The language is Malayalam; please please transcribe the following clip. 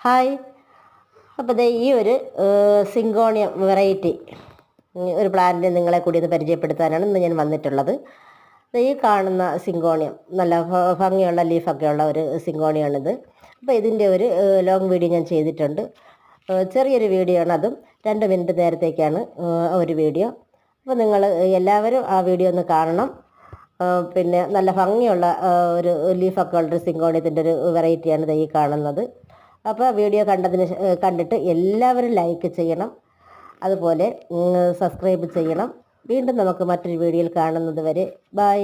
ഹായ്. അപ്പോൾ ദേ ഈ ഒരു സിങ്കോണിയം വെറൈറ്റി ഒരു പ്ലാന്റ് നിങ്ങളെ കൂടി ഇത് പരിചയപ്പെടുത്താനാണ് ഇന്ന് ഞാൻ വന്നിട്ടുള്ളത്. ഈ കാണുന്ന സിങ്കോണിയം നല്ല ഭംഗിയുള്ള ലീഫൊക്കെ ഉള്ള ഒരു സിങ്കോണിയാണിത്. അപ്പോൾ ഇതിൻ്റെ ഒരു ലോങ് വീഡിയോ ഞാൻ ചെയ്തിട്ടുണ്ട്. ചെറിയൊരു വീഡിയോ ആണ്, അതും 2 മിനിറ്റ് നേരത്തേക്കാണ് ഒരു വീഡിയോ. അപ്പോൾ നിങ്ങൾ എല്ലാവരും ആ വീഡിയോ ഒന്ന് കാണണം. പിന്നെ നല്ല ഭംഗിയുള്ള ഒരു ലീഫൊക്കെ ഉള്ളൊരു സിങ്കോണിയത്തിൻ്റെ ഒരു വെറൈറ്റിയാണ് ഈ കാണുന്നത്. അപ്പോൾ വീഡിയോ കണ്ടിട്ട് എല്ലാവരും ലൈക്ക് ചെയ്യണം, അതുപോലെ സബ്സ്ക്രൈബ് ചെയ്യണം. വീണ്ടും നമുക്ക് മറ്റൊരു വീഡിയോയിൽ കാണുന്നത് വരെ ബൈ.